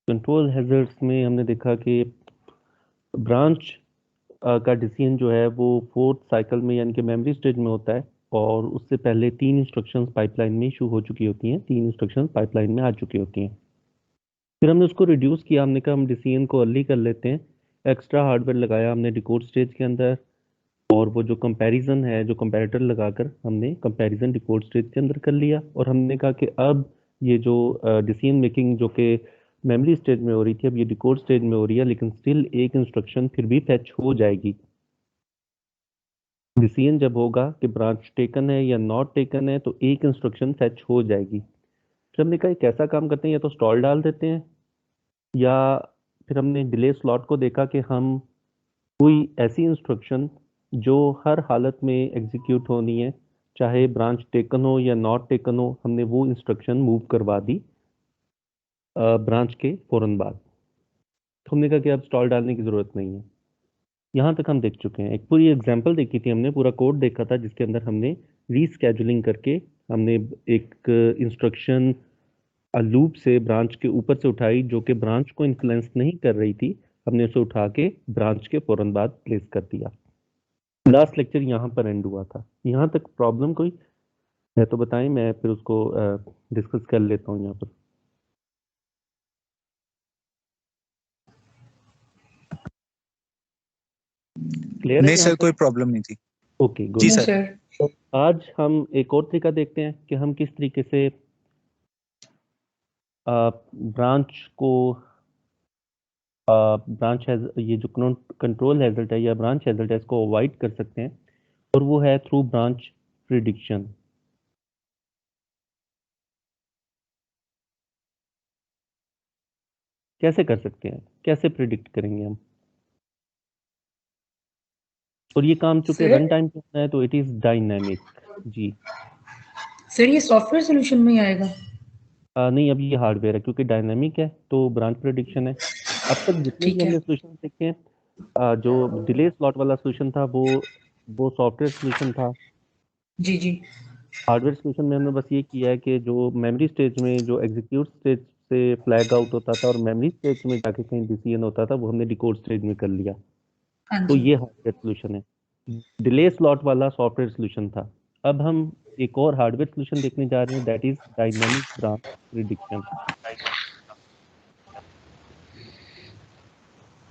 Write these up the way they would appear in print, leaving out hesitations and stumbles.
Control hazards में हमने देखा कि ब्रांच का डिसीजन जो है वो फोर्थ साइकिल में यानी कि मेमोरी स्टेज में होता है और उससे पहले 3 इंस्ट्रक्शंस पाइपलाइन में इशू हो चुकी होती हैं, 3 इंस्ट्रक्शंस पाइपलाइन में आ चुकी होती हैं। फिर हमने उसको रिड्यूस किया, हमने कहा हम डिसीजन को अर्ली कर लेते हैं, एक्स्ट्रा हार्डवेयर लगाया हमने डिकोड स्टेज के अंदर, और वो जो कंपैरिजन है, जो कंपैरेटर लगाकर हमने कंपैरिजन डिकोड स्टेज के अंदर कर लिया। और हमने कहा कि अब ये जो डिसीजन मेकिंग जो कि मेमोरी स्टेज में हो रही थी, अब ये डिकोड स्टेज में हो रही है, लेकिन स्टिल एक इंस्ट्रक्शन फिर भी फैच हो जाएगी। डिसीजन जब होगा कि ब्रांच टेकन है या नॉट टेकन है, तो एक इंस्ट्रक्शन फैच हो जाएगी। फिर हमने कहा एक ऐसा काम करते हैं, या तो स्टॉल डाल देते हैं, या फिर हमने डिले स्लॉट को देखा कि हम कोई ऐसी इंस्ट्रक्शन जो हर हालत में एग्जीक्यूट होनी है, चाहे ब्रांच टेकन हो या नॉट टेकन हो, हमने वो इंस्ट्रक्शन मूव करवा दी ब्रांच के फौरन बाद। तो हमने कहा कि अब स्टॉल डालने की जरूरत नहीं है। यहाँ तक हम देख चुके हैं, एक पूरी एग्जांपल देखी थी हमने, पूरा कोड देखा था जिसके अंदर हमने रीस्केड्यूलिंग करके हमने एक इंस्ट्रक्शन लूप से ब्रांच के ऊपर से उठाई जो कि ब्रांच को इन्फ्लुएंस नहीं कर रही थी, हमने उसे उठा के ब्रांच के फौरन बाद प्लेस कर दिया। लास्ट लेक्चर यहाँ पर एंड हुआ था। यहाँ तक प्रॉब्लम कोई है तो बताएं, मैं फिर उसको डिस्कस कर लेता हूँ यहाँ पर। क्लियर है नहीं यहाँ सर, तक? कोई प्रॉब्लम नहीं थी। Okay, good. जी नो सर। सर। तो आज हम एक और तरीका देखते हैं कि हम किस तरीके से ब्रांच को ब्रांच है, ये जो कंट्रोल हैजर्ड है या ब्रांच हैजर्ड है, इसको अवॉइड कर सकते हैं, और वो है थ्रू ब्रांच प्रिडिक्शन। कैसे कर सकते हैं, कैसे प्रिडिक्ट करेंगे हम? और ये काम चूंकि सर रन टाइम पे होना है तो इट इज डायनामिक। जी। सर ये सॉफ्टवेयर सॉल्यूशन में ही आएगा। नहीं, अभी ये हार्डवेयर है, क्योंकि डायनामिक है तो ब्रांच प्रिडिक्शन है। अब तक जितने भी ठीक है। हमने सोल्यूशन देखे हैं, जो डिले स्लॉट वाला सोल्यूशन था वो सॉफ्टवेयर सोल्यूशन था। जी जी। हार्डवेयर सोल्यूशन में हमने बस ये किया है कि जो मेमोरी स्टेज में जो एग्जीक्यूट स्टेज से फ्लैग आउट होता था और मेमोरी स्टेज में जाके कहीं डिसीजन होता था, वो हमने डिकोड स्टेज में कर लिया। हाँ तो जी। ये हार्डवेयर सोल्यूशन है। डिले स्लॉट वाला सॉफ्टवेयर सोल्यूशन था। अब हम एक और हार्डवेयर सोल्यूशन देखने जा रहे हैं, that is dynamic branch prediction.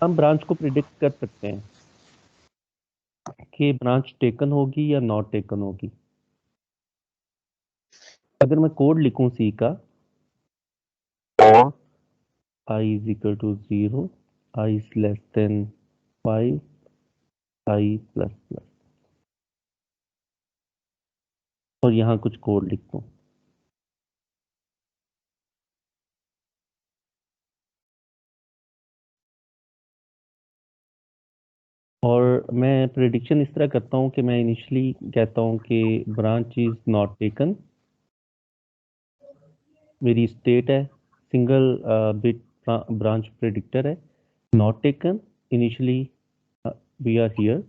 हम ब्रांच को प्रिडिक्ट कर सकते हैं कि ब्रांच टेकन होगी या नॉट टेकन होगी। अगर मैं कोड लिखूं सी का, और i is equal to 0, i is less than 5, i plus plus, और यहाँ कुछ कोड लिख दूं, और मैं प्रिडिक्शन इस तरह करता हूँ कि मैं इनिशियली कहता हूँ कि ब्रांच इज नॉट टेकन, मेरी स्टेट है, सिंगल बिट ब्रांच प्रिडिक्टर है, not taken initially, we are here,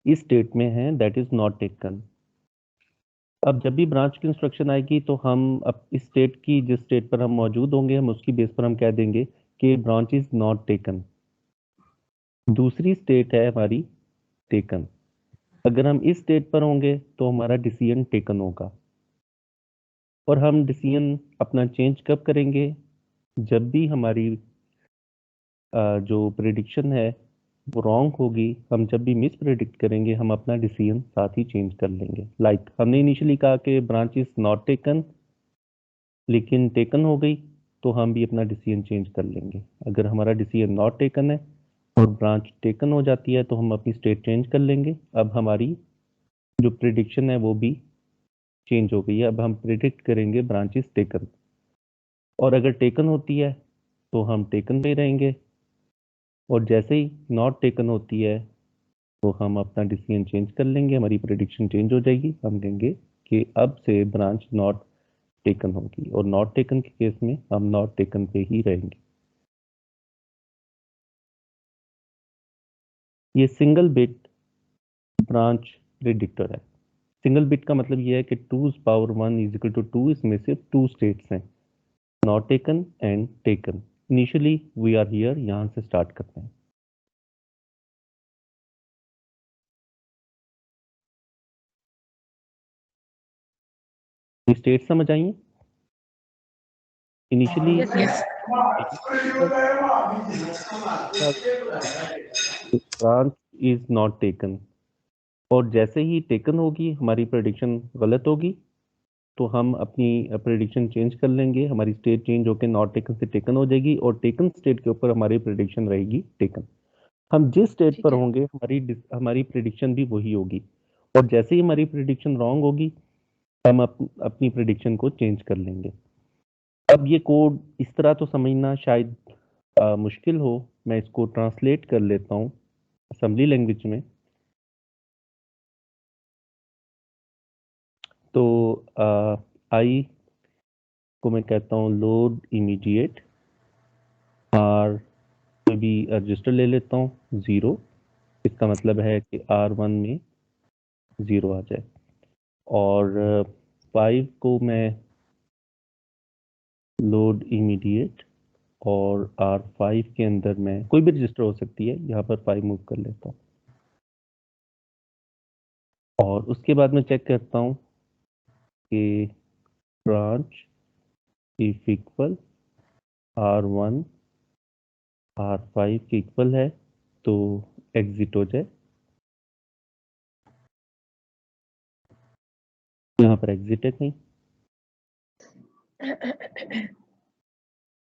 इस स्टेट में है, दैट इज नॉट टेकन। अब जब भी ब्रांच की इंस्ट्रक्शन आएगी तो हम अब इस स्टेट की, जिस स्टेट पर हम मौजूद होंगे, हम उसकी बेस पर हम कह देंगे कि ब्रांच इज नॉट टेकन। दूसरी स्टेट है हमारी टेकन। अगर हम इस स्टेट पर होंगे तो हमारा डिसीजन टेकन होगा। और हम डिसीजन अपना चेंज कब करेंगे? जब भी हमारी जो प्रिडिक्शन है वो रॉन्ग होगी, हम जब भी मिस प्रिडिक्ट करेंगे, हम अपना डिसीजन साथ ही चेंज कर लेंगे। लाइक हमने इनिशियली कहा कि ब्रांच इज नॉट टेकन, लेकिन टेकन हो गई, तो हम भी अपना डिसीजन चेंज कर लेंगे। अगर हमारा डिसीजन नॉट टेकन है और ब्रांच टेकन हो जाती है, तो हम अपनी स्टेट चेंज कर लेंगे। अब हमारी जो प्रिडिक्शन है वो भी चेंज हो गई है, अब हम प्रिडिक्ट करेंगे ब्रांच इज टेकन। और अगर टेकन होती है तो हम टेकन पे रहेंगे, और जैसे ही नॉट टेकन होती है तो हम अपना डिसीजन चेंज कर लेंगे, हमारी प्रिडिक्शन चेंज हो जाएगी। हम कहेंगे कि अब से ब्रांच नॉट टेकन होगी, और नॉट टेकन के केस में हम नॉट टेकन पे ही रहेंगे। ये सिंगल बिट ब्रांच प्रिडिक्टर है। सिंगल बिट का मतलब ये है कि 2 power 1 इज इक्वल टू 2, इसमें सिर्फ 2 स्टेट्स हैं, not taken and taken. Initially we are here, यहाँ से स्टार्ट करते हैं। स्टेट समझ आइए। Initially yes branch is not taken, और जैसे ही टेकन होगी हमारी प्रेडिक्शन गलत होगी तो हम अपनी प्रेडिक्शन चेंज कर लेंगे, हमारी स्टेट चेंज होकर नॉट टेकन से टेकन हो जाएगी और टेकन स्टेट के ऊपर हमारी प्रेडिक्शन रहेगी टेकन। हम जिस स्टेट ठीक पर है। होंगे हमारी प्रेडिक्शन भी वही होगी, और जैसे ही हमारी प्रेडिक्शन रॉन्ग होगी हम अपनी प्रेडिक्शन को चेंज कर लेंगे। अब ये कोड इस तरह तो समझना शायद मुश्किल हो, मैं इसको ट्रांसलेट कर लेता हूँ असेंबली लैंग्वेज में। तो आई को मैं कहता हूँ लोड इमीडिएट, आर में भी रजिस्टर ले लेता हूँ 0, इसका मतलब है कि R1 में 0 आ जाए, और 5 को मैं लोड इमीडिएट और R5 के अंदर मैं कोई भी रजिस्टर हो सकती है, यहाँ पर 5 मूव कर लेता हूँ, और उसके बाद मैं चेक करता हूँ कि branch if equal R1 R5 के इक्वल है तो एग्जिट हो जाए, यहाँ पर एग्जिट है कहीं,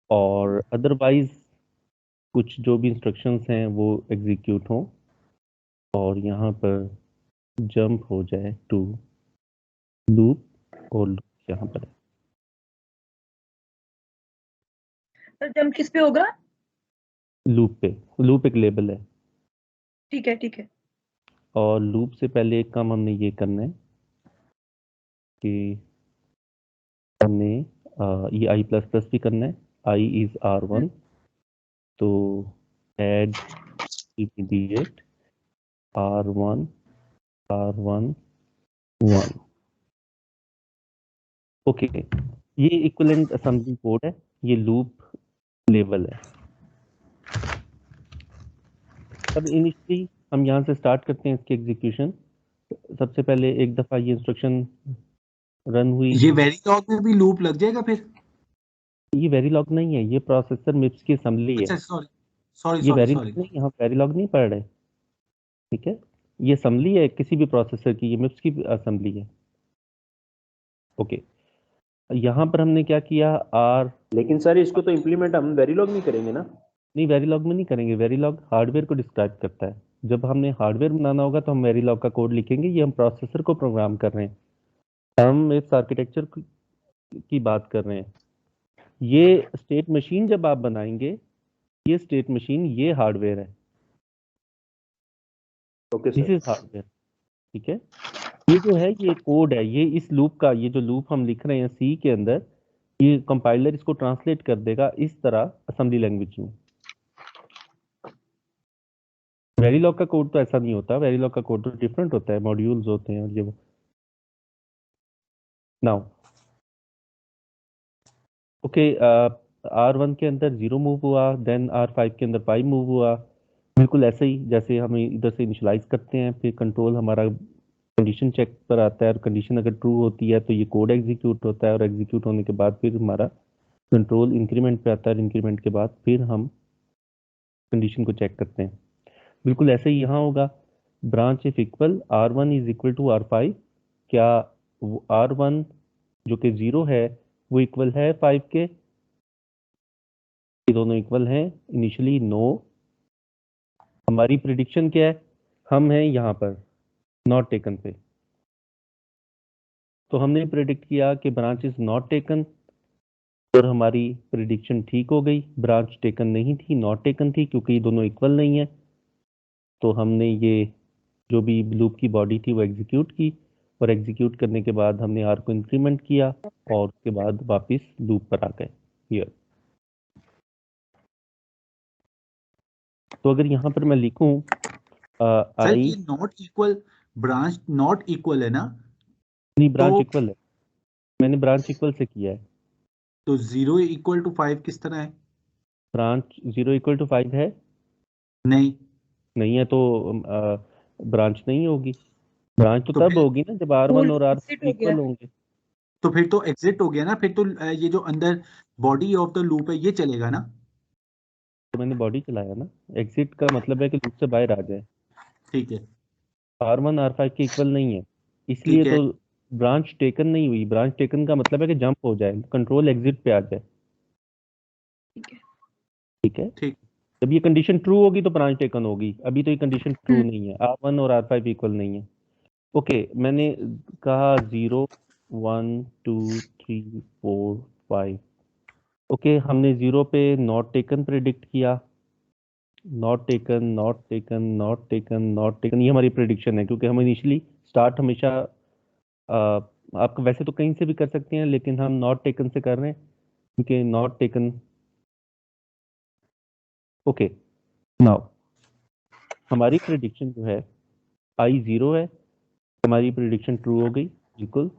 और अदरवाइज कुछ जो भी इंस्ट्रक्शंस हैं वो एग्जीक्यूट हों और यहाँ पर जंप हो जाए टू लूप, और लूप यहाँ पर है। सर जंप किस पे होगा? लूप पे, लूप एक लेबल है, ठीक है ठीक है। और लूप से पहले एक काम हमने ये करना है कि हमने ये आई प्लस प्लस भी करना है, आई इज R1, तो add immediate R1 R1 1। Okay, ये इक्विवेलेंट असेंबली कोड है, ये लूप लेवल है। अब इनिशियली हम यहाँ से स्टार्ट करते हैं इसकी एग्जीक्यूशन। सबसे पहले एक दफा ये इंस्ट्रक्शन रन हुई। ये वेरीलॉग में भी लूप लग जाएगा फिर? ये वेरीलॉग नहीं है, ये प्रोसेसर मिप्स की असेंबली है। अच्छा सॉरी सॉरी ये सॉरी वेरीलॉग सॉरी। नहीं, यहाँ वेरीलॉग नहीं पढ़ रहे, ठीक है। ये असेंबली है किसी भी प्रोसेसर की, ये मिप्स की असेंबली है। ओके, यहाँ पर हमने क्या किया, आर, लेकिन सर इसको तो इम्प्लीमेंट हम वेरीलॉग नहीं करेंगे ना? नहीं वेरीलॉग में नहीं करेंगे, वेरीलॉग हार्डवेयर को डिस्क्राइब करता है। जब हमने हार्डवेयर बनाना होगा तो हम वेरीलॉग का कोड लिखेंगे, ये हम प्रोसेसर को प्रोग्राम कर रहे हैं, हम इस आर्किटेक्चर की बात कर रहे हैं। ये स्टेट मशीन जब आप बनाएंगे, ये स्टेट मशीन ये हार्डवेयर है, okay this sir. Is hardware, ठीक है। ये जो है ये कोड है, ये इस लूप का, ये जो लूप हम लिख रहे हैं सी के अंदर, ये कंपाइलर इसको ट्रांसलेट कर देगा इस तरह असेंबली लैंग्वेज में। वेरीलॉग का कोड तो ऐसा नहीं होता, वेरीलॉग का कोड तो डिफरेंट होता है, मॉड्यूल्स होते हैं और ये वो। नाउ ओके, R1 के अंदर 0 मूव हुआ, देन R5 के अंदर 5 मूव हुआ, बिल्कुल ऐसे ही जैसे हम इधर से इनिशियलाइज करते हैं, फिर कंट्रोल हमारा कंडीशन चेक पर आता है, और कंडीशन अगर ट्रू होती है तो ये कोड एग्जीक्यूट होता है, और एग्जीक्यूट होने के बाद फिर हमारा कंट्रोल इंक्रीमेंट पे आता है, इंक्रीमेंट के बाद फिर हम कंडीशन को चेक करते हैं। बिल्कुल ऐसे ही यहाँ होगा, branch if equal R1 is equal to R5, क्या R1 जो कि 0 है वो इक्वल है 5 के? ये दोनों इक्वल हैं इनिशियली, नो। हमारी प्रिडिक्शन क्या है, हम हैं यहाँ पर नॉट टेकन पे, तो हमने प्रिडिक्ट किया कि ब्रांच इज नॉट टेकन, और हमारी प्रिडिक्शन ठीक हो गई। ब्रांच टेकन नहीं थी, नॉट टेकन थी, क्योंकि ये दोनों इक्वल नहीं है। तो हमने ये जो भी लूप की बॉडी थी वो एग्जीक्यूट की, और एग्जीक्यूट करने के बाद हमने आर को इंक्रीमेंट किया, और उसके बाद वापस लूप पर आ गए हियर। तो अगर यहाँ पर मैं लिखूं सर आई, ये not equal, branch not equal है ना? नहीं ब्रांच तो इक्वल है, मैंने ब्रांच इक्वल से किया है। तो 0 इक्वल टू 5 किस तरह है? ब्रांच 0 इक्वल टू 5 है? नहीं, नहीं है तो ब्रांच नहीं होगी। ब्रांच तो तो तब फिर होगी ना जब R1 और एग्जिट R5 हो गया। इक्वल होंगे। तो फिर तो एग्जिट हो गया ना, फिर तो ये जो अंदर बॉडी ऑफ द लूप है ये चलेगा ना। तो मैंने बॉडी चलाया ना। एग्जिट का मतलब है कि लूप से बाहर आ जाए। ठीक है, R1 R5 के इक्वल नहीं है, इसलिए ठीक है, तो ब्रांच टेकन नहीं हुई। ब्रांच टेकन का मतलब है कि जंप हो जाए, कंट्रोल एग्जिट पे आ जाए। ठीक है। ठीक है। ठीक। जब ये कंडीशन ट्रू होगी तो ब्रांच टेकन होगी, अभी तो ये कंडीशन ट्रू हम्म, नहीं है, R1 और R5 इक्वल नहीं है। ओके, मैंने कहा 0 1 2 3 4 5। ओके, हमने 0 पे नॉट टेकन प्रिडिक्ट किया। Not taken, not taken, not taken, not taken, ये हमारी प्रिडिक्शन है, क्योंकि हम इनिशियली स्टार्ट हमेशा आप वैसे तो कहीं से भी कर सकते हैं, लेकिन हम नॉट टेकन से कर रहे हैं क्योंकि नॉट टेकन। ओके, नाउ हमारी प्रिडिक्शन जो है आई 0 है, हमारी प्रिडिक्शन ट्रू हो गई बिल्कुल।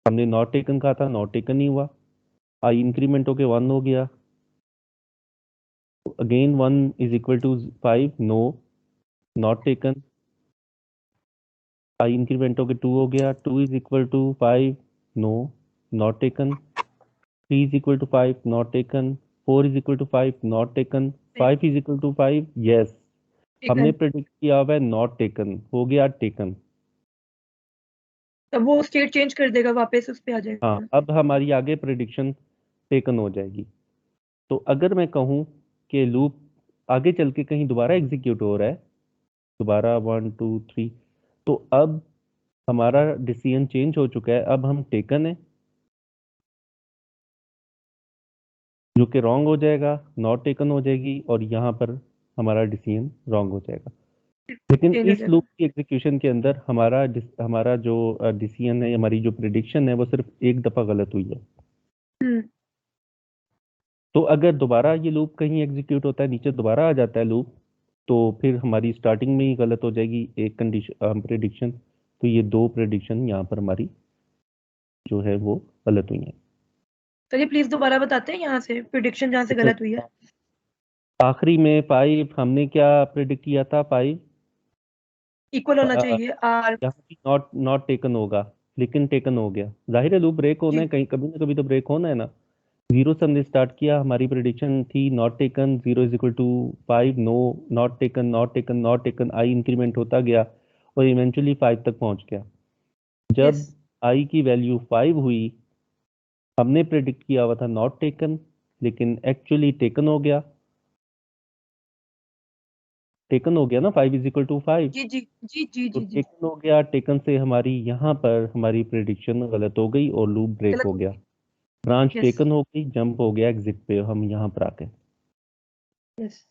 हमने नॉट टेकन कहा था, नॉट टेकन नहीं हुआ। आई इंक्रीमेंट होके 1 हो गया। Again 1 is equal to 5, no, not taken. I increment होके 2 हो गया, 2 is equal to 5, no, not taken. 3 is equal to 5, not taken. 4 is equal to 5, not taken. 5 is equal to 5, yes. हमने taken. Predict किया हुआ है not taken, हो गया taken. तब वो स्टेट चेंज कर देगा, वापस उस पे आ हाँ, जाएगा। अब हमारी आगे प्रेडिक्शन टेकन हो जाएगी। तो अगर मैं कहूँ कि लूप आगे चल के कहीं दोबारा एग्जीक्यूट हो रहा है, दोबारा 1 2 3, तो अब हमारा डिसीजन चेंज हो चुका है। अब हम टेकन है, जो कि रॉन्ग हो जाएगा, नॉट टेकन हो जाएगी, और यहाँ पर हमारा डिसीजन रॉन्ग हो जाएगा। लेकिन चेंज हो इस जाएगा। लूप की एग्जीक्यूशन के अंदर हमारा जो डिसीजन है, हमारी जो प्रिडिक्शन है, वो सिर्फ एक दफा गलत हुई है। हम्म। तो अगर दोबारा ये लूप कहीं एग्जीक्यूट होता है, नीचे दोबारा आ जाता है लूप, तो फिर हमारी स्टार्टिंग में ही गलत हो जाएगी एक कंडीशन प्रिडिक्शन। तो ये दो प्रिडिक्शन यहाँ पर हमारी जो है वो गलत हुई है। चलिए प्लीज दोबारा बताते हैं यहाँ से प्रिडिक्शन जहाँ से तो गलत हुई है। आखिरी में 5, हमने क्या प्रिडिक्ट किया था? 5 इक्वल होना चाहिए आर। यहाँ भी नॉट नॉट टेकन होगा, लेकिन टेकन हो गया। जाहिर है लूप ब्रेक होना जी। है, कहीं कभी ना कभी तो ब्रेक होना है ना। 0 से हमने स्टार्ट किया, हमारी प्रिडिक्शन थी not taken, 0 is equal to 5, no, not taken, not taken, not taken. I increment होता गया और इवेंचुअली 5 तक पहुंच गया। यस। जब आई की वैल्यू 5 हुई, हमने प्रिडिक्ट किया हुआ था नॉट टेकन, लेकिन एक्चुअली टेकन हो गया। टेकन हो गया ना, 5 इज इक्वल टू 5। जी जी जी जी तो जी जी। टेकन हो गया, टेकन से हमारी यहाँ पर हमारी प्रिडिक्शन गलत हो गई और लूप ब्रेक गलत हो हो गया। गई। Branch yes. टेकन हो गई, जंप हो गया एग्जिट पे, हम यहाँ पर आ गए। यस।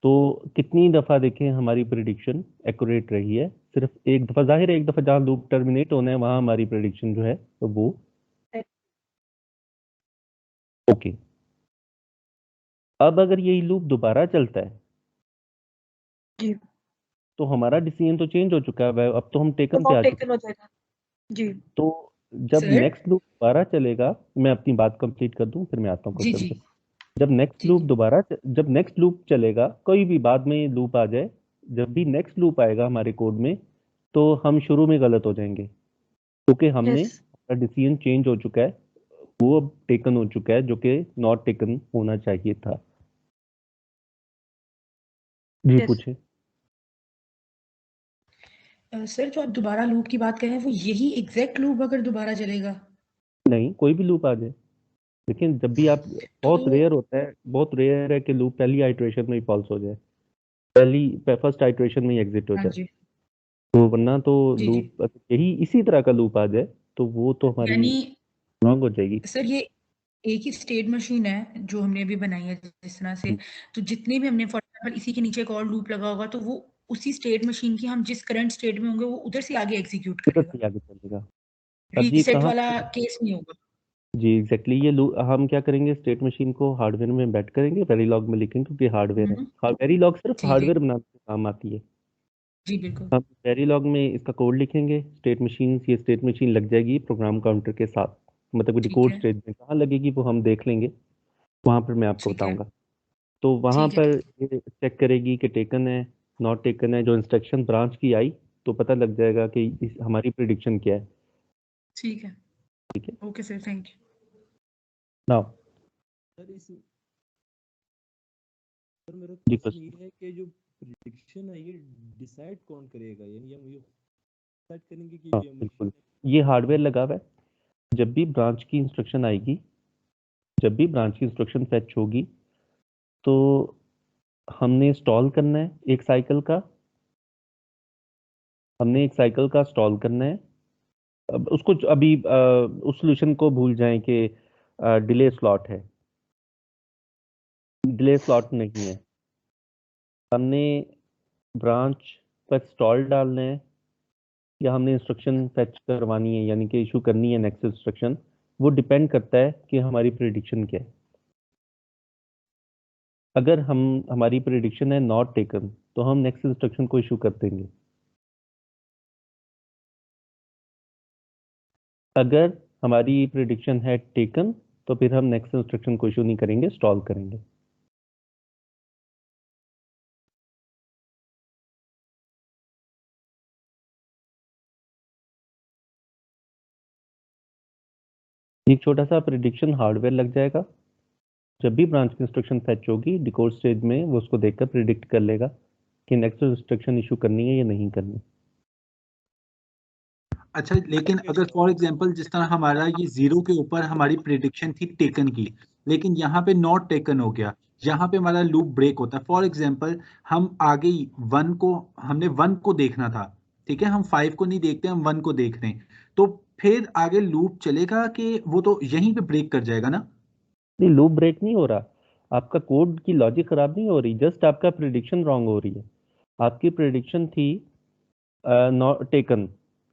तो कितनी दफा देखें हमारी प्रिडिक्शन एक्यूरेट रही है? सिर्फ एक दफा। जाहिर है एक दफा जहां लूप टर्मिनेट होना है वहां हमारी प्रिडिक्शन जो है तो वो ओके। अब अगर यही लूप दोबारा चलता है जी। तो हमारा डिसीजन तो चेंज हो चुका है, अब तो हम तो टेकन पे नॉट आ चुके टेकन हो जाएगा। जी। हैं। तो जब सर। नेक्स्ट लूप दोबारा चलेगा, मैं अपनी बात कंप्लीट कर दूं फिर मैं आता हूँ जी क्वेश्चन जी पे। जब नेक्स्ट लूप चलेगा, कोई भी बाद में लूप आ जाए, जब भी नेक्स्ट लूप आएगा हमारे कोड में, तो हम शुरू में गलत हो जाएंगे, क्योंकि हमने यस। डिसीजन चेंज हो चुका है, वो अब टेकन हो चुका है, जो कि नॉट टेकन होना चाहिए था। जी यस। पूछे। सर, जो आप दोबारा लूप की बात कर रहे हैं वो यही एग्जैक्ट लूप अगर दोबारा चलेगा नहीं, कोई भी लूप आ जाए, लेकिन जब भी आप, तो बहुत रेयर होता है, बहुत रेयर है कि लूप पहली आइटरेशन में ही फॉल्स हो जाए, फर्स्ट आइटरेशन में ही एग्जिट हो हाँ जाए। जी। तो वरना तो जी जी। लूप यही इसी तरह का लूप आ जाए तो वो तो हमारी यानी रॉन्ग हो जाएगी। सर ये एक ही स्टेट मशीन है जो हमने अभी बनाई है जिस तरह से, तो जितने भी हमने फॉर एग्जाम्पल इसी के नीचे एक और लूप लगा होगा तो वो उसी स्टेट मशीन की हम जिस करंट स्टेट में होंगे वो उधर से आगे एग्जीक्यूट उधर करेगा, से आगे चलेगा। अब ये रीसेट कहाँ? वाला केस नहीं होगा। जी एग्जैक्टली, ये हम क्या करेंगे, स्टेट मशीन को हार्डवेयर में एम्बेड करेंगे, वेरीलॉग में लिखेंगे, क्योंकि हार्डवेयर है। हाँ, वेरीलॉग सिर्फ जी जी हार्डवेयर बनाने के काम आती है। जी बिल्कुल। हम वेरीलॉग में इसका कोड लिखेंगे, स्टेट मशीन, ये स्टेट मशीन लग जाएगी प्रोग्राम काउंटर के साथ। मतलब ठीक डिकोड है। स्टेज में कहाँ लगेगी वो हम देख लेंगे, वहां पर मैं आपको ठीक है। बताऊंगा। तो वहां ठीक है पर ये चेक करेगी कि टेकन है नॉट टेकन है। जो इंस्ट्रक्शन ब्रांच की आई तो पता लग जाएगा कि हमारी प्रिडिक्शन क्या है। ठीक है ठीक है, okay sir thank you. Now sir इस सर मेरा जी क्वेश्चन ये है कि जो प्रिडिक्शन है ये डिसाइड कौन करेगा, यानी हम ये डिसाइड करेंगे कि हाँ ये बिल्कुल, मशीन ये हार्डवेयर लगा हुआ है। जब भी ब्रांच की इंस्ट्रक्शन आएगी, जब भी ब्रांच की इंस्ट्रक्शन फेच होगी, तो हमने इंस्टॉल करना है एक साइकिल का, हमने एक साइकिल का इंस्टॉल करना है। अब उसको अभी उस सोल्यूशन को भूल जाएं कि डिले स्लॉट है। डिले स्लॉट नहीं है। हमने ब्रांच पर स्टॉल डालना है या हमने इंस्ट्रक्शन फेच करवानी है, यानी कि इशू करनी है नेक्स्ट इंस्ट्रक्शन। वो डिपेंड करता है कि हमारी प्रिडिक्शन क्या है। अगर हमारी प्रिडिक्शन है नॉट टेकन, तो हम नेक्स्ट इंस्ट्रक्शन को इशू कर देंगे। अगर हमारी प्रिडिक्शन है टेकन, तो फिर हम नेक्स्ट इंस्ट्रक्शन को इशू नहीं करेंगे, स्टॉल करेंगे। एक छोटा सा प्रिडिक्शन हार्डवेयर लग जाएगा। जब भी ब्रांच की इंस्ट्रक्शन फेच होगी, डिकोड स्टेज में वो उसको देखकर प्रिडिक्ट कर लेगा कि नेक्स्ट इंस्ट्रक्शन इशू करनी है या नहीं करनी। अच्छा, लेकिन अगर फॉर एग्जांपल जिस तरह हमारा ये 0 के ऊपर हमारी प्रिडिक्शन थी टेकन की, लेकिन यहाँ पे नॉट टेकन हो गया, यहाँ पे हमारा लूप ब्रेक होता है। फॉर एग्जांपल हम आगे 1 को, हमने 1 को देखना था, ठीक है, हम 5 को नहीं देखते, हम 1 को देख रहे हैं, तो फिर आगे लूप चलेगा कि वो तो यहीं पे ब्रेक कर जाएगा ना? नहीं, लूप ब्रेक नहीं हो रहा। आपका कोड की लॉजिक खराब नहीं हो रही, जस्ट आपका प्रिडिक्शन रॉन्ग हो रही है। आपकी प्रिडिक्शन थी नॉट टेकन,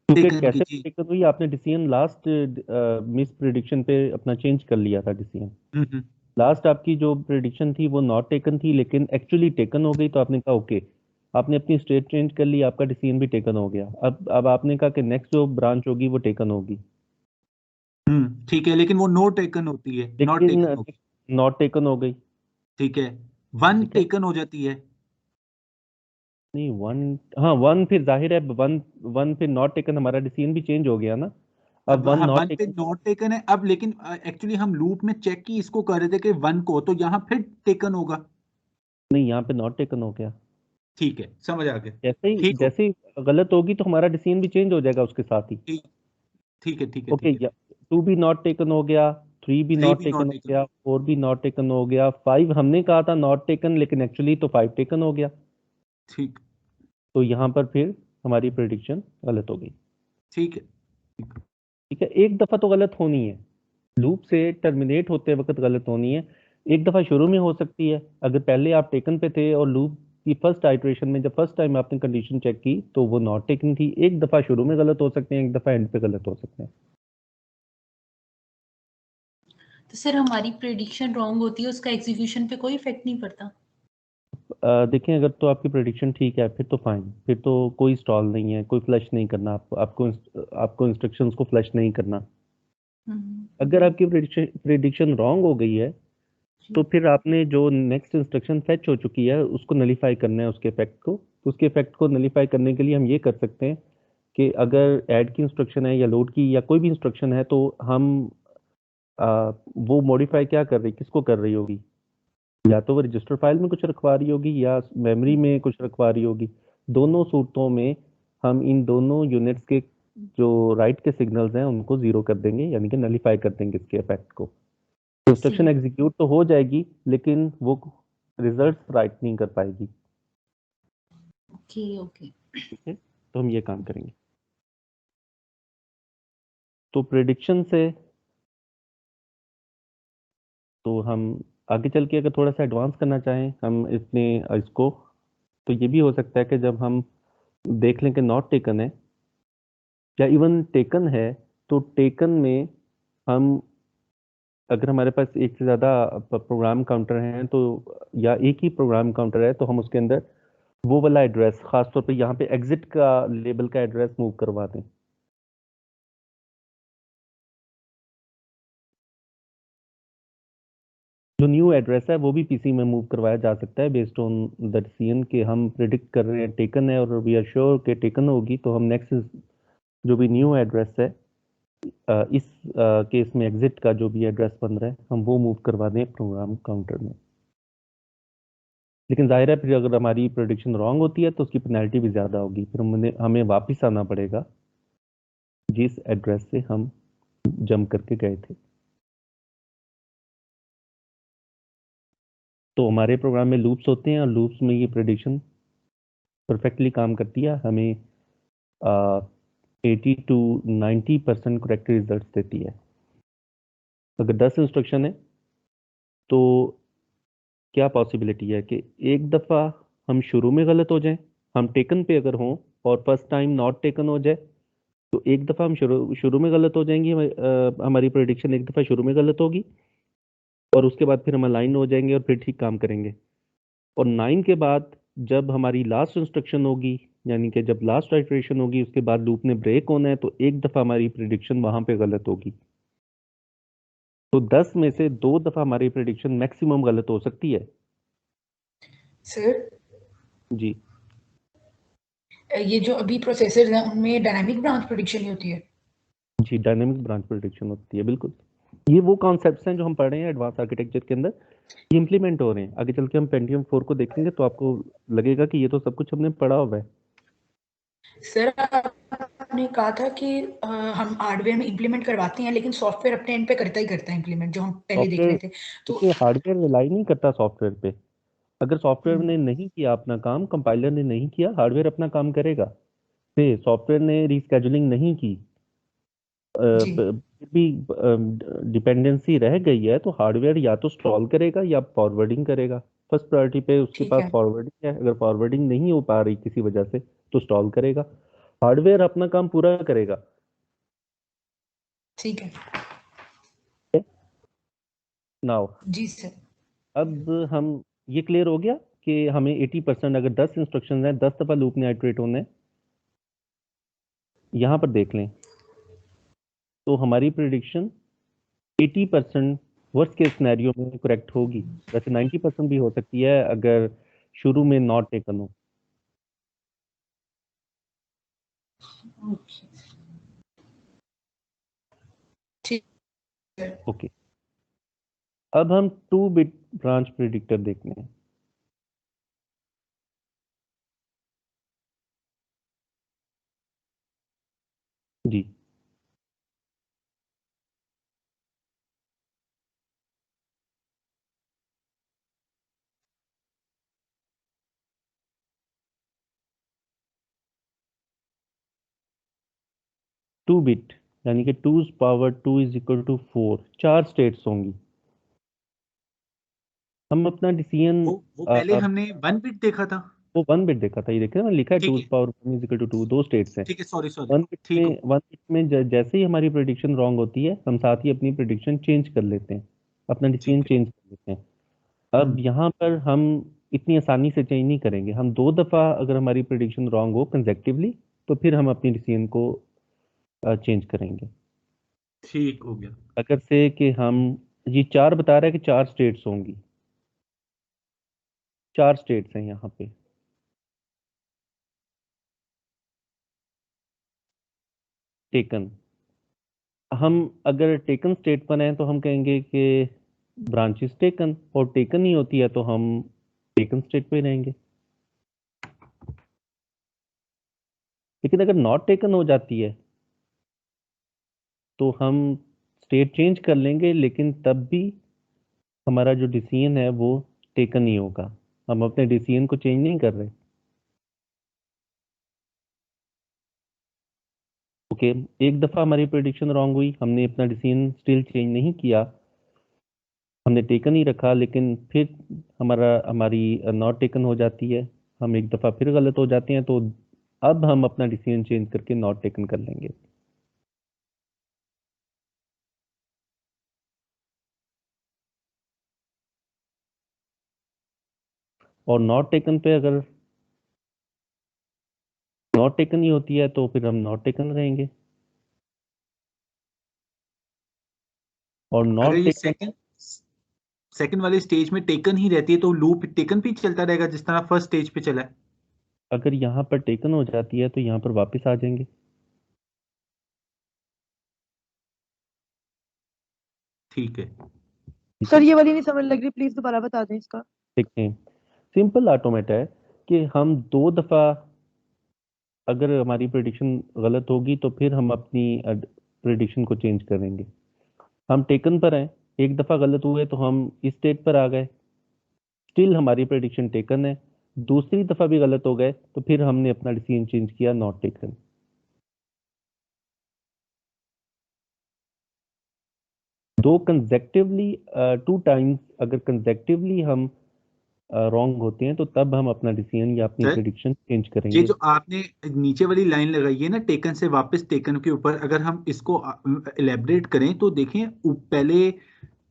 क्योंकि टेकन की कैसे जी। टेकन हुई, आपने डिसीजन लास्ट मिस प्रिडिक्शन पे अपना चेंज कर लिया था डिसीजन। हम्म। लास्ट आपकी जो प्रिडिक्शन थी वो नॉट टेकन थी, लेकिन एक्चुअली टेकन हो गई, तो आपने कहा ओके, आपने अपनी स्टेट चेंज कर ली, आपका डिसीजन भी टेकन हो गया। अब आपने कहा कि नेक्स्ट जो ब्रांच होगी वो टेकन होगी, ठीक है, लेकिन वो नो टेकन होती है, नॉट लेकिन टेकन होगी। नॉट टेकन हो गई। ठीक है, 1 ठीक है, टेकन हो जाती है। नहीं वन, हाँ वन फिर जाहिर है, वन वन फिर नॉट टेकन, हमारा डिसीजन भी चेंज हो गया ना। अब अब वन हाँ, नॉट 1 पे टेकन, नॉट टेकन है अब, लेकिन एक्चुअली हम लूप में चेक की इसको कर रहे थे कि 1 को, तो यहाँ फिर टेकन होगा। नहीं यहाँ पे नॉट टेकन हो गया। ठीक है, समझ आ गया। जैसे ही ठीक हो, जैसे ही गलत होगी तो हमारा डिसीजन भी चेंज हो जाएगा उसके साथ ही। ठीक, ठीक है, ठीक है, ओके, ठीक है। या 2 भी नॉट टेकन हो गया, 3 भी 3 नॉट भी टेकन नॉट हो टेकन। गया, 4 भी नॉट टेकन हो गया, 5 हमने कहा था नॉट टेकन, लेकिन एक्चुअली तो 5 टेकन हो गया। ठीक, तो यहाँ पर फिर हमारी प्रेडिक्शन गलत हो गई। ठीक है। ठीक है, एक दफा तो गलत होनी है, लूप से टर्मिनेट होते वक्त गलत होनी है। एक दफा शुरू में हो सकती है, अगर पहले आप टेकन पे थे और लूप की फर्स्ट आइट्रेशन में जब फर्स्ट टाइम आपने कंडीशन चेक की तो वो नॉट टेकन थी। एक दफा शुरू में गलत हो सकते हैं, एक दफा एंड पे गलत हो सकते हैं। तो सर हमारी प्रेडिक्शन रॉन्ग होती है, उसका एग्जीक्यूशन पे कोई इफेक्ट नहीं पड़ता? देखें, अगर तो आपकी प्रेडिक्शन ठीक है फिर तो फाइन, फिर तो कोई स्टॉल नहीं है, कोई फ्लश नहीं करना, आपको इंस्ट्रक्शंस को फ्लश नहीं करना। अगर आपकी प्रेडिक्शन रॉन्ग हो गई है तो फिर आपने जो नेक्स्ट इंस्ट्रक्शन फेच हो चुकी है उसको नलीफाई करना है, उसके इफेक्ट को। तो उसके इफेक्ट को नलीफाई करने के लिए हम ये कर सकते हैं कि अगर ऐड की इंस्ट्रक्शन है या लोड की या कोई भी इंस्ट्रक्शन है, तो हम वो मॉडिफाई क्या कर रही, किसको कर रही होगी, या तो वो रजिस्टर फाइल में कुछ रखवा रही होगी या मेमोरी में कुछ रखवा रही होगी। दोनों सूरतों में हम इन दोनों यूनिट्स के जो राइट के सिग्नल्स हैं उनको जीरो कर देंगे, यानी कि नलीफाई कर देंगे इसके इफेक्ट को। इंस्ट्रक्शन एग्जीक्यूट तो हो जाएगी लेकिन वो रिजल्ट्स राइट नहीं कर पाएगी। Okay okay. ठीक है, तो हम ये काम करेंगे। तो प्रेडिक्शन से तो हम आगे चल के अगर थोड़ा सा एडवांस करना चाहें हम इसको, तो ये भी हो सकता है कि जब हम देख लें कि नॉट टेकन है या इवन टेकन है, तो टेकन में हम, अगर हमारे पास एक से ज़्यादा प्रोग्राम काउंटर हैं तो, या एक ही प्रोग्राम काउंटर है, तो हम उसके अंदर वो वाला एड्रेस, खासतौर पे यहाँ पे एग्जिट का लेबल का एड्रेस मूव करवा दें। जो न्यू एड्रेस है वो भी पीसी में मूव करवाया जा सकता है बेस्ड ऑन द डिसीजन के हम प्रिडिक्ट कर रहे हैं टेकन है और वी आर श्योर कि टेकन होगी, तो हम नेक्स्ट जो भी न्यू एड्रेस है इस केस में एग्जिट का जो भी एड्रेस बन रहा है हम वो मूव करवा दें प्रोग्राम काउंटर में। लेकिन जाहिर है फिर अगर हमारी प्रेडिक्शन रॉन्ग होती है तो उसकी पेनल्टी भी ज़्यादा होगी, फिर हमें वापस आना पड़ेगा जिस एड्रेस से हम जंप करके गए थे। तो हमारे प्रोग्राम में लूप्स होते हैं और लूप्स में ये प्रेडिक्शन परफेक्टली काम करती है, हमें 80 to 90% करेक्ट रिजल्ट देती है। अगर 10 इंस्ट्रक्शन है तो क्या पॉसिबिलिटी है कि एक दफ़ा हम शुरू में गलत हो जाएं, हम टेकन पे अगर हों और फर्स्ट टाइम नॉट टेकन हो जाए तो एक दफ़ा हम शुरू में गलत हो जाएंगी, हमारी प्रेडिक्शन एक दफ़ा शुरू में गलत होगी और उसके बाद फिर हम अलाइन हो जाएंगे और फिर ठीक काम करेंगे। और 9 के बाद जब हमारी लास्ट इंस्ट्रक्शन होगी, यानी कि जब लास्ट आइटरेशन होगी उसके बाद लूप ने ब्रेक होना है, तो एक दफ़ा हमारी प्रेडिक्शन वहां पे गलत होगी। तो 10 में से 2 दफ़ा हमारी प्रेडिक्शन मैक्सिमम गलत हो सकती है। सर जी ये जो अभी प्रोसेसर्स हैं उनमें डायनामिक ब्रांच प्रेडिक्शन ही होती है? जी डायनेमिक ब्रांच प्रेडिक्शन होती है, बिल्कुल। ये वो कॉन्सेप्ट्स हैं जो हम पढ़ रहे हैं एडवांस आर्किटेक्चर के अंदर, ये इंप्लीमेंट हो रहे हैं। आगे चल के हम पेंटियम 4 को देखेंगे तो आपको लगेगा कि ये तो सब कुछ हमने पढ़ा हुआ है। सर आपने कहा था कि हम हार्डवेयर में इंप्लीमेंट करवाते हैं लेकिन सॉफ्टवेयर अपने एंड पे करता ही करता है इंप्लीमेंट, जो हम पहले देख रहे थे। तो हार्डवेयर रिलाई नहीं करता सॉफ्टवेयर पे। अगर सॉफ्टवेयर ने नहीं किया अपना काम, कंपाइलर ने नहीं किया, हार्डवेयर अपना काम करेगा। से सॉफ्टवेयर ने रीस्केजुलिंग नहीं की, जी फिर भी डिपेंडेंसी रह गई है, तो हार्डवेयर या तो स्टॉल करेगा या फॉरवर्डिंग करेगा। फर्स्ट प्रायोरिटी पे उसके ठीक पास है फॉरवर्डिंग है, अगर फॉरवर्डिंग नहीं हो पा रही किसी वजह से तो स्टॉल करेगा। हार्डवेयर अपना काम पूरा करेगा। ठीक है नाउ जी सर। अब हम ये क्लियर हो गया कि हमें 80%, अगर 10 इंस्ट्रक्शन हैं 10 दफा लूप ने आइटरेट होना है। यहाँ पर देख लें तो हमारी प्रिडिक्शन 80% वर्स्ट केस सिनेरियो में करेक्ट होगी। वैसे 90% भी हो सकती है अगर शुरू में नॉट टेकन हो। ठीक है ओके, अब हम 2 बिट ब्रांच प्रिडिक्टर देखते हैं। जी 2 बिट यानी कि 2's power 2 is equal to 4, 4 states होंगी। हम अपना डिसीजन वो पहले हमने 1 बिट देखा था। वो 1 बिट देखा था, ये देखे मैंने लिखा है ठीक 2's है power 1 is equal to 2, 2 states हैं। ठीक है, सॉरी सॉरी, 1 बिट ठीक हो। में 1 बिट में जैसे ही हमारी प्रेडिक्शन रॉन्ग होती है हम साथ ही अपनी प्रेडिक्शन चेंज कर लेते हैं, अपना डिसीजन ठीक है। चेंज कर लेते हैं। अब यहाँ पर हम इतनी आसानी से चेंज नहीं करेंगे। हम 2 दफ़ा अगर हमारी प्रेडिक्शन रॉन्ग हो कंसेक्टिवली तो फिर हम अपनी डिसीजन को चेंज करेंगे। ठीक हो गया। अगर से कि हम ये 4 बता रहा है कि 4 स्टेट्स होंगी, 4 स्टेट्स हैं यहाँ पे। टेकन, हम अगर टेकन स्टेट पर हैं तो हम कहेंगे कि ब्रांचेस टेकन, और टेकन ही होती है तो हम टेकन स्टेट पे रहेंगे। लेकिन अगर नॉट टेकन हो जाती है तो हम स्टेट चेंज कर लेंगे, लेकिन तब भी हमारा जो डिसीजन है वो टेकन ही होगा। हम अपने डिसीजन को चेंज नहीं कर रहे। ओके, एक दफ़ा हमारी प्रेडिक्शन रॉन्ग हुई, हमने अपना डिसीजन स्टिल चेंज नहीं किया, हमने टेकन ही रखा, लेकिन फिर हमारी नॉट टेकन हो जाती है, हम एक दफ़ा फिर गलत हो जाते हैं, तो अब हम अपना डिसीजन चेंज करके नॉट टेकन कर लेंगे। और नॉट टेकन पे अगर नॉट टेकन ही होती है तो फिर हम नॉट टेकन रहेंगे। और अगर नॉट ये टेकन सेकंड सेकंड वाले स्टेज में टेकन ही रहती है तो लूप टेकन पे ही चलता रहेगा जिस तरह फर्स्ट स्टेज पे चला है। अगर यहाँ पर टेकन हो जाती है तो यहाँ पर वापस आ जाएंगे। ठीक है सर ये वाली नहीं समझ लग रही, प्लीज दोबारा बता दें इसका। देखें, सिंपल ऑटोमेटा है कि हम 2 दफा अगर हमारी प्रेडिक्शन गलत होगी तो फिर हम अपनी प्रेडिक्शन को चेंज करेंगे। हम टेकन पर हैं, एक दफा गलत हुए तो हम इस स्टेट पर आ गए, स्टिल हमारी प्रेडिक्शन टेकन है। दूसरी दफा भी गलत हो गए तो फिर हमने अपना डिसीजन चेंज किया, नॉट टेकन। दो कंसेक्टिवली 2 टाइम्स अगर कंसेक्टिवली हम रॉन्ग होते हैं तो तब हम अपना डिसीजन या अपनी सर, प्रेडिक्शन चेंज ये करेंगे। जो आपने नीचे वाली लाइन लगाई है ना टेकन से वापस टेकन के ऊपर, अगर हम इसको इलेबरेट करें तो देखें पहले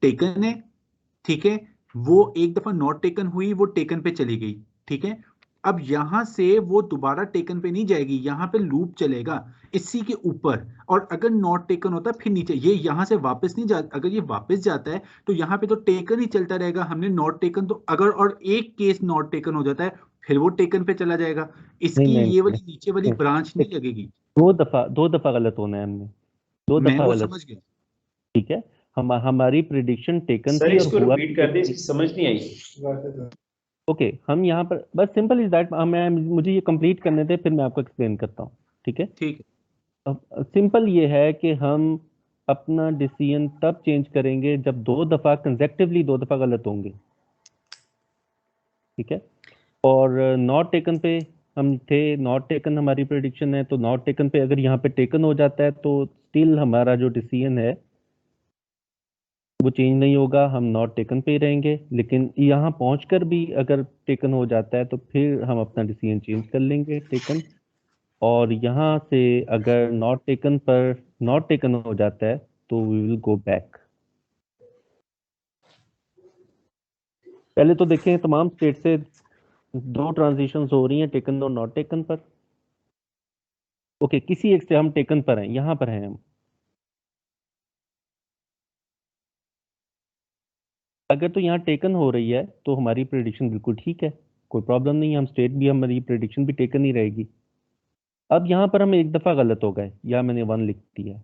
टेकन है, ठीक है, वो एक दफा नॉट टेकन हुई, वो टेकन पे चली गई, ठीक है। अब यहां से वो दोबारा टेकन पे नहीं जाएगी, यहां पे लूप चलेगा इसी के ऊपर, और अगर नॉट टेकन होता फिर नीचे, ये यहां से वापस नहीं जाता, अगर ये वापस जाता है तो यहाँ पे तो टेकन ही चलता रहेगा। हमने नॉट टेकन तो अगर और एक केस नॉट टेकन हो जाता है फिर वो टेकन पे चला जाएगा, इसकी नहीं ये वाली नीचे वाली नहीं, ब्रांच नहीं लगेगी। 2 दफा गलत होना है हमने, 2 मैं दफा वो गलत, समझ गया। ठीक है। हमारी प्रेडिक्शन टेकन सर थी और इसको हुआ रिपीट कर दे, इसकी समझ नहीं आई। ओके। हम यहाँ पर बस सिंपल इज दैट, मैं मुझे ये कंप्लीट करने दे फिर मैं आपको एक्सप्लेन करता हूँ, ठीक है। ठीक है, अब सिंपल ये है कि हम अपना डिसीजन तब चेंज करेंगे जब 2 दफा कंसेक्टिवली 2 दफा गलत होंगे, ठीक है। और नॉट टेकन पे हम थे, नॉट टेकन हमारी प्रेडिक्शन है, तो नॉट टेकन पे अगर यहाँ पे टेकन हो जाता है तो स्टिल हमारा जो डिसीजन है वो चेंज नहीं होगा, हम नॉट टेकन पे ही रहेंगे। लेकिन यहाँ पहुंचकर भी अगर टेकन हो जाता है तो फिर हम अपना डिसीजन चेंज कर लेंगे टेकन, और यहाँ से अगर नॉट टेकन पर नॉट टेकन हो जाता है तो वी विल गो बैक। पहले तो देखें तमाम स्टेट से 2 ट्रांजिशंस हो रही हैं टेकन और नॉट टेकन पर। ओके, किसी एक से हम टेकन पर हैं, यहाँ पर हैं हम। अगर तो यहाँ टेकन हो रही है तो हमारी प्रेडिक्शन बिल्कुल ठीक है, कोई प्रॉब्लम नहीं है, हम स्टेट भी, हमारी प्रेडिक्शन भी टेकन ही रहेगी। अब यहाँ पर हम एक दफा गलत हो गए, या मैंने 1 लिख दिया,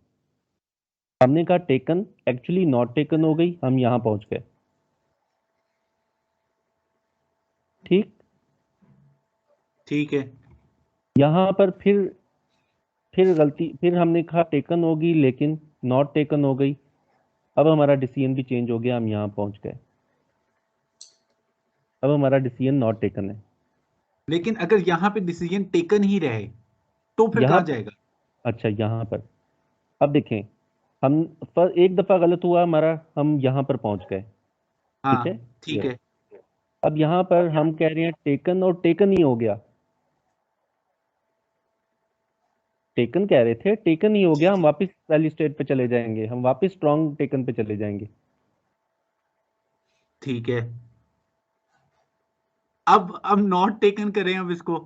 हमने कहा टेकन, एक्चुअली नॉट टेकन हो गई, हम यहाँ पहुंच गए, ठीक। ठीक है। यहाँ पर फिर गलती, फिर हमने कहा टेकन होगी लेकिन नॉट टेकन हो गई। अब हमारा डिसीजन भी चेंज हो गया, हम यहाँ पहुंच गए, अब हमारा डिसीजन नॉट टेकन है। लेकिन अगर यहाँ पे डिसीजन टेकन ही रहे तो फिर यहाँ कहाँ जाएगा? अच्छा, यहाँ पर अब देखें, हम एक दफा गलत हुआ हमारा, हम यहाँ पर पहुंच गए, ठीक है। हाँ ठीक है। अब यहाँ पर हम कह रहे हैं टेकन, और टेकन ही हो गया, टेकन कह रहे थे, टेकन ही हो गया, हम वापस पहली स्टेट पे चले जाएंगे, हम वापस स्ट्रॉन्ग टेकन पे चले जाएंगे। ठीक है, अब नॉट टेकन करें अब इसको।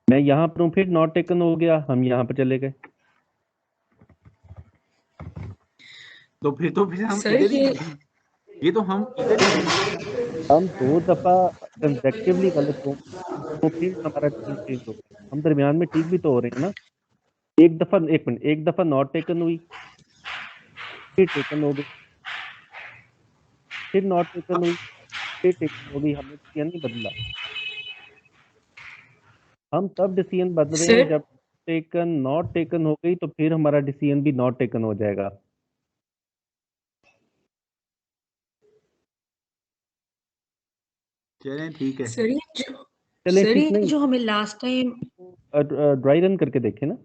मैं यहाँ पर हूँ, फिर नॉट टेकन हो गया, हम यहाँ पर चले गए, तो फिर हम सर इधर ही, ये ये तो हम इधर ही, हम 2 दफा कंसेक्टिवली गलत हो तो फिर हमारा डिसीजन चेंज हो गया, हम दरमियान में ठीक भी तो हो रहे हैं ना। एक दफा, एक मिनट, एक दफा नॉट टेकन हुई, फिर टेकन हो गई, फिर नॉट टेकन हुई, फिर टेकन हो गई, हमने डिसीजन नहीं बदला। हम तब डिसीजन बदल रहे हैं सर जब टेकन नॉट टेकन हो गई तो फिर हमारा डिसीजन भी नॉट टेकन हो जाएगा। चलें ठीक है। सर ये जो चलें सर ठीक ये नहीं, जो हमें लास्ट टाइम ड्राई रन करके देखें ना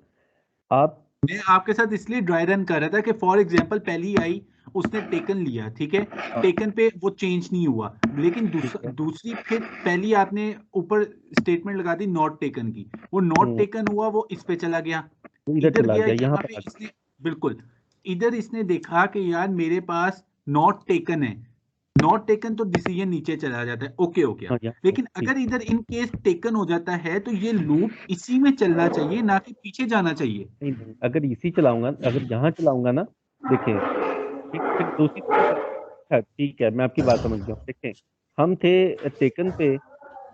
आप। मैं आपके साथ इसलिए ड्राई रन कर रहा था कि फॉर एग्जांपल पहली आई, उसने टेकन लिया, ठीक है, टेकन पे वो चेंज नहीं हुआ, लेकिन दूसरी फिर पहली आपने ऊपर स्टेटमेंट लगा दी नॉट टेकन की, वो नॉट टेकन हुआ, वो इस पे चला गया, इधर इधर चला गया, गया, यहाँ यहाँ पर पे आ गया। इसने बिल्कुल इधर इसने देखा कि यार मेरे पास नॉट टेकन है, नॉट टेकन तो डिसीजन नीचे चला जाता है, ओके हो गया। हाँ, यहाँ लेकिन ठीक। अगर इधर इन केस टेकन हो जाता है तो ये लूप इसी में चलना चाहिए, ना कि पीछे जाना चाहिए। नहीं, अगर इसी चलाऊंगा, अगर यहाँ चलाऊंगा ना, देखिए, फिर दूसरी तरफ अच्छा ठीक है, मैं आपकी बात समझ गया हूँ। देखें, हम थे टेकन पे,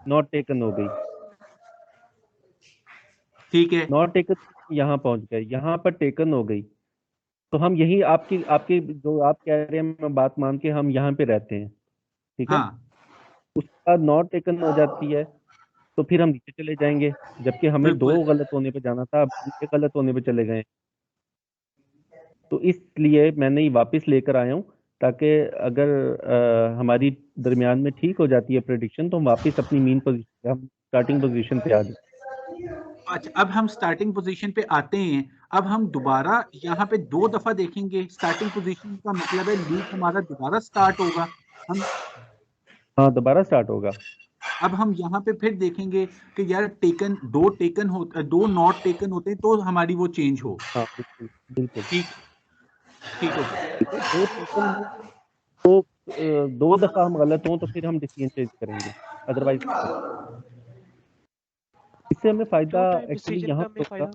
नॉट टेकन हो गई, ठीक है। नॉट टेकन यहाँ पहुंच गए, यहाँ पर टेकन हो गई, तो हम यही आपकी आपकी जो आप कह रहे हैं मैं बात मान के हम यहाँ पे रहते हैं, ठीक है। हाँ उसके बाद नॉट टेकन हो जाती है तो फिर हम नीचे चले जाएंगे, जबकि हमें बिल्कुल। 2 गलत होने पे जाना था, अब हम 1 गलत होने पे चले गए। तो इसलिए मैंने ये वापस लेकर आया हूँ, ताकि अगर हमारी दरमियान में ठीक हो जाती है प्रेडिक्शन तो हम वापस अपनी मीन पोजीशन, हम स्टार्टिंग पोजीशन पे आ जाए। अच्छा, अब हम स्टार्टिंग पोजीशन पे आते हैं। अब हम दोबारा यहाँ पे 2 दफा देखेंगे। स्टार्टिंग पोजीशन का मतलब है लूप हमारा दोबारा स्टार्ट होगा। हम हाँ, दोबारा स्टार्ट होगा। अब हम यहाँ पे फिर देखेंगे कि यार टेकन 2 नॉट टेकन होते हैं तो हमारी वो चेंज हो। हाँ बिल्कुल बिल्कुल। ठीक ठीक है सर। ठीक है, 2 टेकन हो तो 2 दफा हम गलत हों तो फिर हम डिसीजन चेंज करेंगे, अदरवाइज इससे हमें फायदा दो टाइम एक्चुअली डिसीजन यहाँ में पर हमें होगा। फायदा।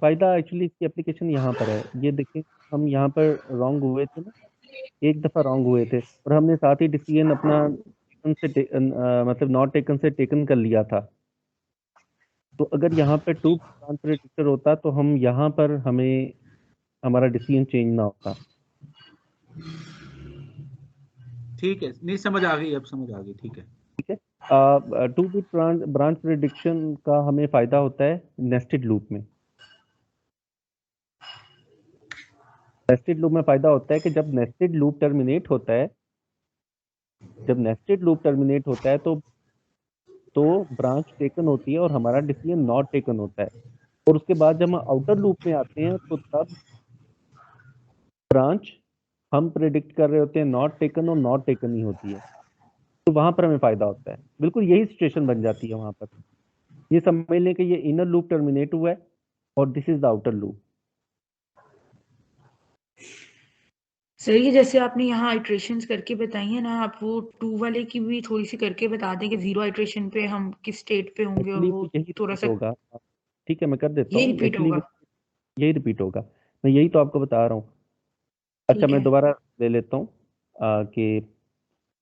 फायदा एक्चुअली इसकी एप्लीकेशन यहाँ पर है, ये देखें, हम यहाँ पर रॉन्ग हुए थे ना, 1 दफा रॉन्ग हुए थे और हमने साथ ही डिसीजन अपना मतलब नॉट टेकन से टेकन कर लिया था। तो अगर यहाँ पे 2 ब्रांच प्रेडिक्टर होता तो हम यहाँ पर हमें हमारा डिसीजन चेंज ना होता। ठीक है, नहीं समझ आ गई, अब समझ आ गई। ठीक है। ठीक है, 2 बिट ब्रांच प्रेडिक्शन का हमें फायदा होता है नेस्टेड लूप में। नेस्टेड लूप में फायदा होता है कि जब नेस्टेड लूप टर्मिनेट होता है, जब नेस्टेड लूप टर्मिनेट होता है तो ब्रांच टेकन होती है और हमारा डिसीजन नॉट टेकन होता है। और उसके बाद जब हम आउटर लूप में आते हैं तो तब ब्रांच हम प्रेडिक्ट कर रहे होते हैं नॉट टेकन और नॉट टेकन ही होती है, तो वहां पर हमें फायदा होता है। बिल्कुल यही सिचुएशन बन जाती है वहां पर। ये समझ लें कि ये इनर लूप टर्मिनेट हुआ है और this is the outer loop. Sir ये जैसे आपने यहाँ आइट्रेशंस करके बताई है ना, आप वो 2 वाले की भी थोड़ी सी करके बता दें कि 0 आइट्रेशन पे हम किस स्टेट पे होंगे और एक्चुअली वो यही थोड़ा रिपीट सा होगा। ठीक है, मैं कर देता ये हूँ। रिपीट एक्चुअली होगा। यही रिपीट होगा, मैं यही तो आपको बता रहा हूँ। अच्छा, ठीक मैं है, दोबारा ले लेता हूँ कि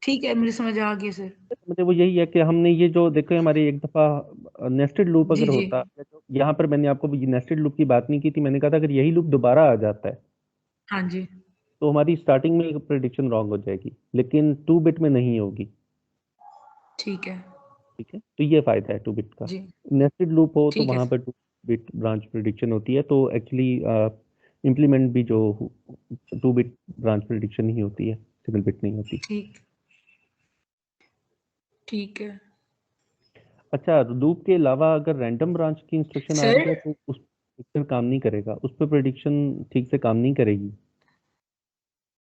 ठीक है, मुझे समझ आ गया सर। मतलब वो यही है कि हमने ये जो देखो हमारी एक दफा नेस्टेड लूप जी अगर जी। होता, यहाँ पर मैंने आपको नेस्टेड लूप की बात नहीं की थी, मैंने कहा था अगर यही लूप दोबारा आ जाता है हाँ जी। तो हमारी स्टार्टिंग में प्रेडिक्शन रॉन्ग हो जाएगी, लेकिन 2 बिट में नहीं होगी। ठीक है। ठीक है, तो ये फायदा है 2 बिट का। जी नेस्टेड लूप हो तो ठीक है वहां सर। पर 2 बिट ब्रांच प्रेडिक्शन होती है, तो एक्चुअली इम्प्लीमेंट भी जो 2 बिट ब्रांच प्रेडिक्शन ही होती है, सिंगल बिट नहीं होती। ठीक ठीक है अच्छा, लूप के अलावा अगर रैंडम ब्रांच की इंस्ट्रक्शन आ सर। रही है तो उस पर काम नहीं करेगा, उस पर प्रेडिक्शन ठीक से काम नहीं करेगी।